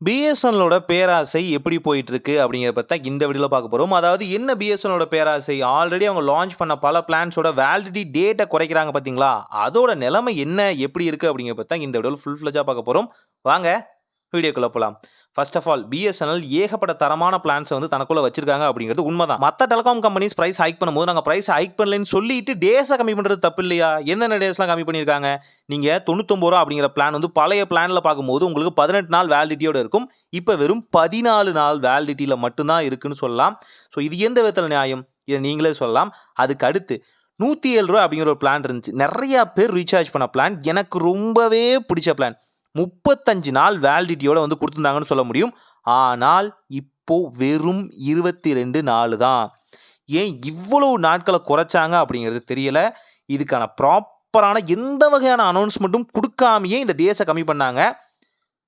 பிஎஸ்என்எல்லோட பேராசை எப்படி போயிட்டுருக்கு அப்படிங்கிறத பத்தி தான் இந்த வீடியோல பார்க்க போறோம். அதாவது என்ன பிஎஸ்என்எல்லோட பேராசை? ஆல்ரெடி அவங்க லான்ச் பண்ண பல பிளான்ஸோட வேலிடிட்டி டேட்ட குறைக்கிறாங்க பார்த்தீங்களா? அதோட நிலைமை என்ன? எப்படி இருக்கு? அப்படிங்கிறத பத்தி தான் இந்த வீடியோல ஃபுல் ஃப்ளெட்ஜா பார்க்க போறோம். வாங்க வீடியோக்குள்ள போலாம். ஃபர்ஸ்ட் ஆஃப் ஆல் பிஎஸ்என்எல் ஏகப்பட்ட தரமான பிளான்ஸ வந்து தனக்குள்ள வச்சிருக்காங்க அப்படிங்கிறது உண்மதான். மத்த டெலிகாம் கம்பெனிஸ் பிரைஸ் ஹைக் பண்ணும்போது நாங்க பிரைஸ் ஹைக் பண்ணலன்னு சொல்லிட்டு டேஸ கம்மி பண்றது தப்பு இல்லையா? என்னென்ன டேஸ்லாம் கம்மி பண்ணியிருக்காங்க? நீங்க ரூ. 99 அப்படிங்கிற பிளான் வந்து பழைய பிளான்ல பார்க்கும்போது உங்களுக்கு 18 நாள் வேலிடிட்டியோட இருக்கும். இப்ப வெறும் 14 நாள் வேலிடிட்டில மட்டும் தான் இருக்குன்னு சொல்லலாம். ஸோ இது எந்த விதத்துல நியாயம்? இத நீங்களே சொல்லலாம். அதுக்கு அடுத்து ரூ. 107 அப்படிங்கிற ஒரு பிளான் இருந்துச்சு. நெறைய பேர் ரீசார்ஜ் பண்ண பிளான். எனக்கு ரொம்பவே பிடிச்ச பிளான். 35 நாள் வேலிடிட்டியோட வந்து குடுத்திருந்தாங்கன்னு சொல்ல முடியும். ஆனால் இப்போ வெறும் 22 நாள் தான். ஏன் இவ்வளவு நாட்கள குறைச்சாங்க அப்படிங்கிறது தெரியல. இதுக்கான ப்ராப்பரான எந்த வகையான அனௌன்ஸ்மென்ட்டும் குடுக்காமயே இந்த டேஸ கம்மி பண்ணாங்க.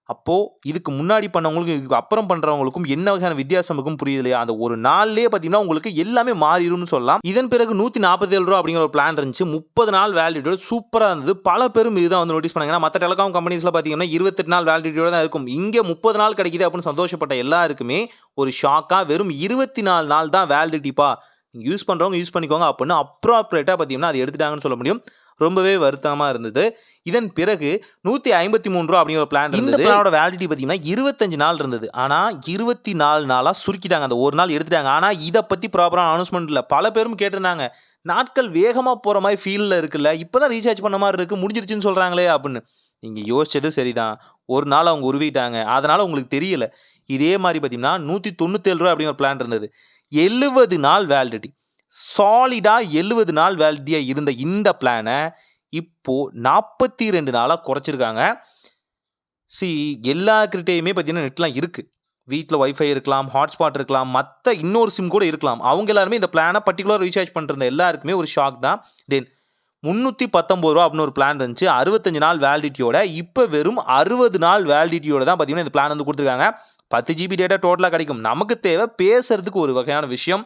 அப்போ இதுக்கு முன்னாடி பண்ணவங்களுக்கும், இதுக்கு அப்புறம் பண்றவங்களுக்கும் என்ன வகையான வித்தியாசம் இருக்கும் புரியுது அந்த ஒரு நாள்லயே பார்த்தீங்கன்னா, உங்களுக்கு எல்லாமே மாறிரும்னு சொல்லலாம். இதன் பிறகு ரூ. 147 அப்படிங்கிற ஒரு பிளான் இருந்துச்சு. 30 நாள் வேலிடிட்டியோட சூப்பரா இருந்தது. பல பேரும் இதுதான் வந்து நோட்டீஸ் பண்ணாங்க. ஏன்னா மத்த டெலிகாம் கம்பெனிஸ்ல பார்த்தீங்கன்னா, 28 நாள் வேலிடிட்டியோட தான் இருக்கும். இங்க 30 நாள் கிடைக்குது அப்படின்னு சந்தோஷப்பட்ட எல்லாருக்குமே ஒரு ஷாக்கா வெறும் 24 நாள் தான் வேலிடிட்டிப்பா. யூஸ் பண்றவங்க யூஸ் பண்ணிக்கோங்க அப்படின்னு அப்ராப்ரியேட்டா பார்த்தீங்கன்னா, அது எடுத்துட்டாங்கன்னு சொல்ல முடியும். ரொம்பவே வருத்தமா இருந்தது. இதன் பிறகு ரூ. 153 அப்படிங்கிற ஒரு பிளான் இருந்தது. இந்த பிளானோட வேலிடிட்டி பார்த்தீங்கன்னா 25 நாள் இருந்தது. ஆனா 24 நாளா சுருக்கிட்டாங்க. அந்த ஒரு நாள் எடுத்துட்டாங்க. ஆனா இத பத்தி ப்ராப்பரான அனௌன்ஸ்மென்ட் இல்ல. பல பேரும் கேட்டிருந்தாங்க. நாட்கள் வேகமா போற மாரி ஃபீல்ல இருக்குல்ல. இப்பதான் ரீசார்ஜ் பண்ண மாரி இருக்கு. முடிஞ்சிருச்சுன்னு சொல்றாங்களே அப்படின்னு. நீங்க யோசிச்சது சரிதான். ஒரு நாள் அவங்க உருவிட்டாங்க. அதனால உங்களுக்கு தெரியல. இதே மாரி பார்த்தீங்கன்னா ரூ. 197 அப்படிங்கிற ஒரு பிளான் இருந்தது. 70 நாள் வேலிடிட்டி. சாலிடா 70 நாள் வேலிடிட்டியா இருந்த இந்த பிளான இப்போ 42 நாளா குறைச்சிருக்காங்க. எல்லார்கிட்டயுமே பார்த்தீங்கன்னா நெட்லாம் இருக்கு. வீட்ல வைஃபை இருக்கலாம், ஹாட்ஸ்பாட் இருக்கலாம், மத்த இன்னொரு சிம் கூட இருக்கலாம். அவங்க எல்லாருமே இந்த பிளான பர்ட்டிகுலரா ரீசார்ஜ் பண்ணிருந்த எல்லாருக்குமே ஒரு ஷாக் தான். தென் ரூ. 319 அப்படின்னு ஒரு பிளான் இருந்துச்சு. 65 நாள் வேலிடிட்டியோட. இப்ப வெறும் 60 நாள் வேலிடிட்டியோட தான் பார்த்தீங்கன்னா இந்த பிளான் வந்து குடுத்துருக்காங்க. 10 ஜிபி டேட்டா டோட்டலா கிடைக்கும். நமக்கு தேவை பேசுறதுக்கு ஒரு வகையான விஷயம்.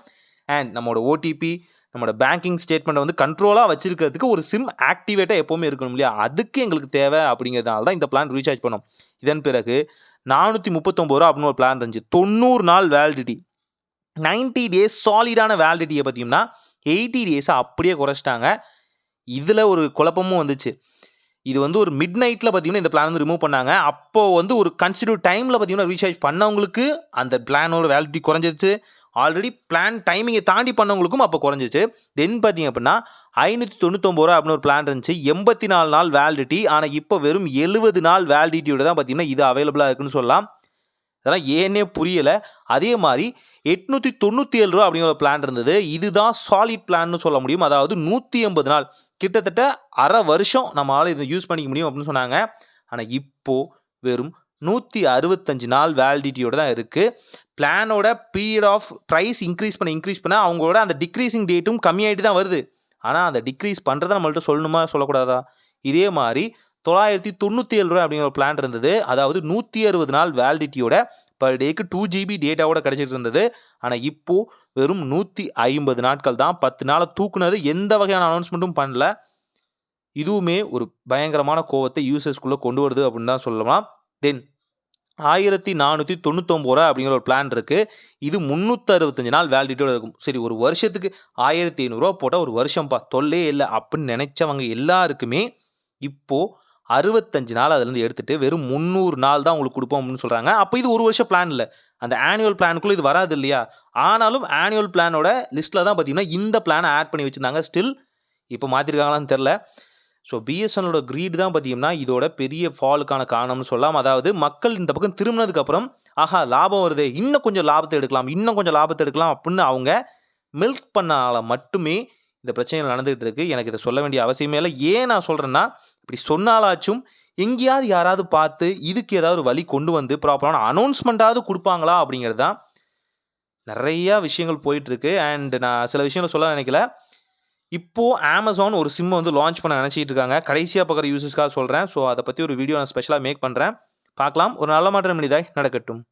அண்ட் நம்மளோட ஓடிபி, நம்மளோட பேங்கிங் ஸ்டேட்மெண்ட்ட வந்து கண்ட்ரோலா வச்சிருக்கிறதுக்கு ஒரு சிம் ஆக்டிவேட்டா எப்பவுமே இருக்கணும் இல்லையா? அதுக்கு எங்களுக்கு தேவை அப்படிங்கிறதுனால தான் இந்த பிளான் ரீசார்ஜ் பண்ணோம். இதன் பிறகு ரூ. 439 அப்படின்னு ஒரு பிளான் இருந்துச்சு. 90 நாள் வேலிடிட்டி. 90 டேஸ் சாலிடான வேலிடிட்டிய பார்த்தீங்கன்னா, 80 டேஸ அப்படியே குறைச்சிட்டாங்க. இதுல ஒரு குழப்பமும் வந்துச்சு. இது வந்து ஒரு மிட் நைட்ல பார்த்தீங்கன்னா, இந்த பிளான் வந்து ரிமூவ் பண்ணாங்க. அப்போ வந்து ஒரு கன்சிடர் டைம்ல பார்த்தீங்கன்னா, ரீசார்ஜ் பண்ணவங்களுக்கு அந்த பிளானோட வேலிடிட்டி குறைஞ்சிருச்சு. ஆல்ரெடி பிளான் டைமிங்கை தாண்டி பண்ணவங்களுக்கும் அப்போ குறைஞ்சிச்சு. தென் பார்த்தீங்க அப்படின்னா ரூ. 599 அப்படின்னு ஒரு பிளான் இருந்துச்சு. 84 நாள் வேலிடிட்டி. ஆனா இப்போ வெறும் 70 நாள் வேலிடிட்டியோட தான் பார்த்தீங்கன்னா, இது அவைலபிளா இருக்குன்னு சொல்லலாம். இதெல்லாம் ஏன்னே புரியல. அதே மாரி ரூ. 897 அப்படிங்கிற ஒரு பிளான் இருந்தது. இதுதான் சாலிட் பிளான்னு சொல்ல முடியும். அதாவது 180 நாள். கிட்டத்தட்ட அரை வருஷம் நம்மளால இத யூஸ் பண்ணிக்க முடியும் அப்படின்னு சொன்னாங்க. ஆனா இப்போ வெறும் 165 நாள் வேலிடிட்டியோட தான் இருக்கு. பிளானோட பீரியட் ஆஃப் பிரைஸ் இன்கிரீஸ் பண்ண அவங்களோட அந்த டிக்ரீசிங் டேட்டும் கம்மியாயிட்டு தான் வருது. ஆனா அந்த டிக்ரீஸ் பண்றத நம்மள்ட்ட சொல்லணுமா? சொல்லக்கூடாதா? இதே மாரி ரூ. 997 அப்படிங்கிற ஒரு பிளான் இருந்தது. அதாவது 160 நாள் வேலிடிட்டியோட பர் டேக்கு 2 ஜிபி டேட்டாவோட கிடைச்சிட்டு இருந்தது. ஆனா இப்போ வெறும் 150 நாட்கள் தான். 10 நாள தூக்குனது. எந்த வகையான அனௌன்ஸ்மென்ட்டும் பண்ணல. இதுவுமே ஒரு பயங்கரமான கோவத்தை யூசர்ஸ்குள்ள கொண்டு வருது அப்படின்னு தான் சொல்லலாம். தென் ரூ. 1499 அப்படிங்கிற ஒரு பிளான் இருக்கு. இது 365 நாள் வேலிடிட்டியோட இருக்கும். சரி ஒரு வருஷத்துக்கு ரூ. 1500 போட்டா ஒரு வருஷம்ப்பா தொல்லையே இல்ல அப்படின்னு நினைச்சவங்க எல்லாருக்குமே இப்போ 65 நாள் அதிலிருந்து எடுத்துட்டு வெறும் 300 நாள் தான் உங்களுக்கு குடுப்போம் அப்படின்னு சொல்றாங்க. அப்ப இது ஒரு வருஷம் பிளான் இல்ல. அந்த ஆனுவல் பிளான்க்குள்ள இது வராது இல்லையா? ஆனாலும் ஆனுவல் பிளானோட லிஸ்ட்ல தான் பார்த்தீங்கன்னா, இந்த பிளான ஆட் பண்ணி வச்சிருந்தாங்க. ஸ்டில் இப்ப மாத்திருக்காங்களான்னு தெரியல. ஸோ பிஎஸ்என்எல்லோட கிரீட் தான் பார்த்தீங்கன்னா, இதோட பெரிய ஃபாலுக்கான காரணம்னு சொல்லலாம். அதாவது மக்கள் இந்த பக்கம் திரும்பினதுக்கு அப்புறம், ஆஹா லாபம் வருதே, இன்னும் கொஞ்சம் லாபத்த எடுக்கலாம், இன்னும் கொஞ்சம் லாபத்த எடுக்கலாம் அப்படின்னு அவங்க மில்க் பண்ணனால மட்டுமே இந்த பிரச்சனைகள் நடந்துகிட்டு இருக்கு. எனக்கு இத சொல்ல வேண்டிய அவசியமே இல்ல. ஏன் நான் சொல்றேன்னா, இப்படி சொன்னாலாச்சும் எங்கேயாவது யாராவது பார்த்து இதுக்கு ஏதாவது ஒரு வழி கொண்டு வந்து ப்ராப்பரான அனௌன்ஸ்மென்ட்டாவது குடுப்பாங்களா அப்படிங்கிறது தான் நெறைய விஷயங்கள் போயிட்டு இருக்கு. அண்ட் நான் சில விஷயங்கள சொல்ல நினைக்கல. இப்போ Amazon ஒரு சிம் வந்து லான்ச் பண்ண நினைச்சிட்டு இருக்காங்க. கடைசியா பார்க்குற யூசர்ஸ்க்காக சொல்றேன். ஸோ அத பத்தி ஒரு வீடியோ நான் ஸ்பெஷலா மேக் பண்றேன். பார்க்கலாம். ஒரு நல்ல மாற்றம் இனிதாய் நடக்கட்டும்.